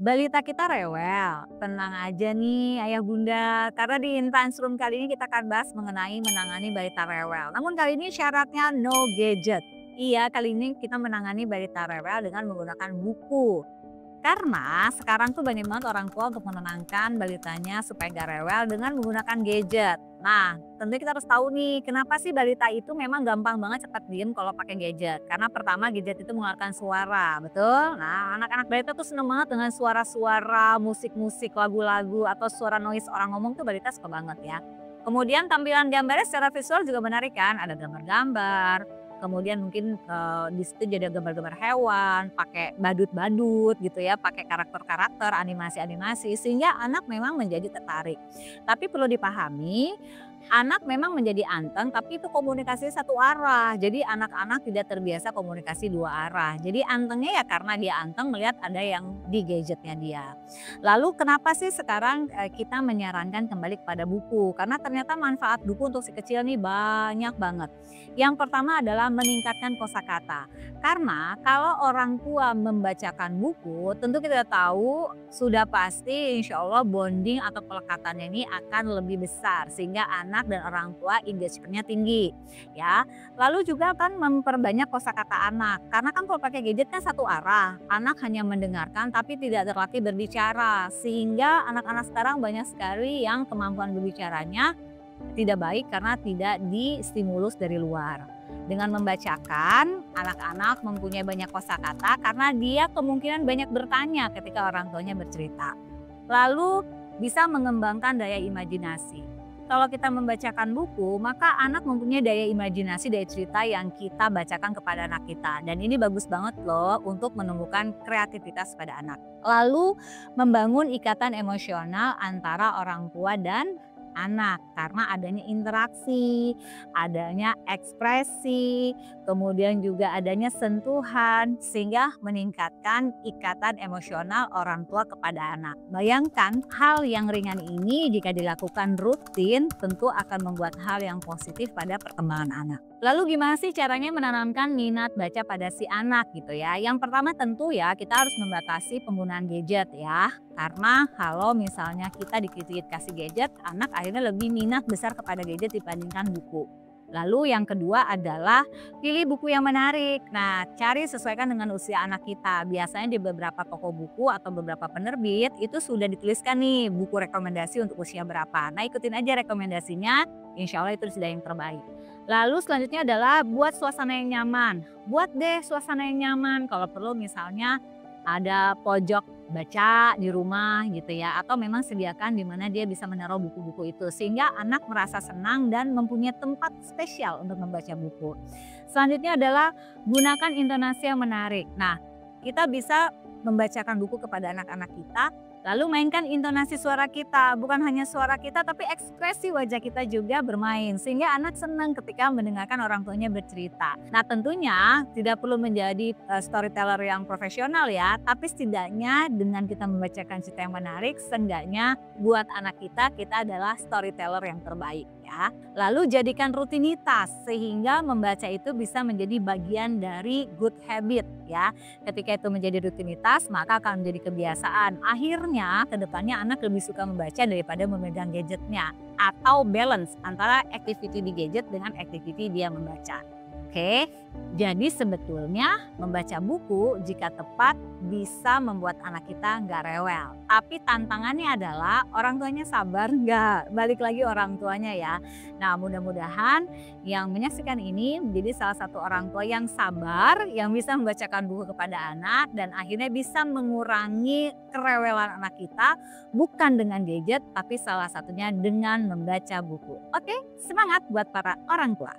Balita kita rewel, tenang aja nih ayah bunda, karena di Intan Room kali ini kita akan bahas mengenai menangani balita rewel. Namun kali ini syaratnya no gadget. Iya, kali ini kita menangani balita rewel dengan menggunakan buku. Karena sekarang tuh banyak banget orang tua untuk menenangkan balitanya supaya gak rewel dengan menggunakan gadget. Nah, tentunya kita harus tahu nih, kenapa sih balita itu memang gampang banget cepat diem kalau pakai gadget. Karena pertama gadget itu mengeluarkan suara, betul? Nah, anak-anak balita tuh seneng banget dengan suara-suara, musik-musik, lagu-lagu, atau suara noise orang ngomong tuh balita suka banget ya. Kemudian tampilan gambarnya secara visual juga menarik kan, ada gambar-gambar, kemudian mungkin di situ jadi gambar-gambar hewan, pakai badut-badut gitu ya, pakai karakter-karakter, animasi-animasi sehingga anak memang menjadi tertarik. Tapi perlu dipahami, anak memang menjadi anteng tapi itu komunikasi satu arah. Jadi anak-anak tidak terbiasa komunikasi dua arah. Jadi antengnya ya karena dia anteng melihat ada yang di gadgetnya dia. Lalu kenapa sih sekarang kita menyarankan kembali kepada buku? Karena ternyata manfaat buku untuk si kecil nih banyak banget. Yang pertama adalah meningkatkan kosakata. Karena kalau orang tua membacakan buku, tentu kita tahu sudah pasti insya Allah bonding atau pelekatannya ini akan lebih besar. Sehingga anak dan orang tua engagement-nya tinggi. Ya. Lalu juga kan memperbanyak kosakata anak. Karena kan kalau pakai gadget kan satu arah. Anak hanya mendengarkan tapi tidak terlatih berbicara. Sehingga anak-anak sekarang banyak sekali yang kemampuan berbicaranya tidak baik karena tidak distimulus dari luar. Dengan membacakan, anak-anak mempunyai banyak kosakata karena dia kemungkinan banyak bertanya ketika orang tuanya bercerita. Lalu bisa mengembangkan daya imajinasi. Kalau kita membacakan buku, maka anak mempunyai daya imajinasi dari cerita yang kita bacakan kepada anak kita. Dan ini bagus banget loh untuk menumbuhkan kreativitas pada anak. Lalu membangun ikatan emosional antara orang tua dan anak karena adanya interaksi, adanya ekspresi, kemudian juga adanya sentuhan sehingga meningkatkan ikatan emosional orang tua kepada anak. Bayangkan hal yang ringan ini jika dilakukan rutin tentu akan membuat hal yang positif pada perkembangan anak. Lalu gimana sih caranya menanamkan minat baca pada si anak gitu ya? Yang pertama tentu ya kita harus membatasi penggunaan gadget ya. Karena kalau misalnya kita dikit-dikit kasih gadget, anak akhirnya lebih minat besar kepada gadget dibandingkan buku. Lalu yang kedua adalah pilih buku yang menarik. Nah, cari sesuaikan dengan usia anak kita. Biasanya di beberapa toko buku atau beberapa penerbit itu sudah dituliskan nih buku rekomendasi untuk usia berapa. Nah, ikutin aja rekomendasinya, insya Allah itu sudah yang terbaik. Lalu selanjutnya adalah buat suasana yang nyaman. Buat deh suasana yang nyaman. Kalau perlu misalnya ada pojok baca di rumah gitu ya. Atau memang sediakan di mana dia bisa menaruh buku-buku itu. Sehingga anak merasa senang dan mempunyai tempat spesial untuk membaca buku. Selanjutnya adalah gunakan intonasi yang menarik. Nah, kita bisa membacakan buku kepada anak-anak kita. Lalu mainkan intonasi suara kita, bukan hanya suara kita tapi ekspresi wajah kita juga bermain. Sehingga anak senang ketika mendengarkan orang tuanya bercerita. Nah tentunya tidak perlu menjadi storyteller yang profesional ya. Tapi setidaknya dengan kita membacakan cerita yang menarik, seenggaknya buat anak kita adalah storyteller yang terbaik ya. Lalu jadikan rutinitas sehingga membaca itu bisa menjadi bagian dari good habit ya. Ketika itu menjadi rutinitas maka akan menjadi kebiasaan. Akhirnya kedepannya anak lebih suka membaca daripada memegang gadgetnya. Atau balance antara activity di gadget dengan activity dia membaca. Oke, jadi sebetulnya membaca buku jika tepat bisa membuat anak kita nggak rewel. Tapi tantangannya adalah orang tuanya sabar nggak? Balik lagi orang tuanya ya. Nah mudah-mudahan yang menyaksikan ini menjadi salah satu orang tua yang sabar, yang bisa membacakan buku kepada anak dan akhirnya bisa mengurangi kerewelan anak kita bukan dengan gadget tapi salah satunya dengan membaca buku. Oke, semangat buat para orang tua.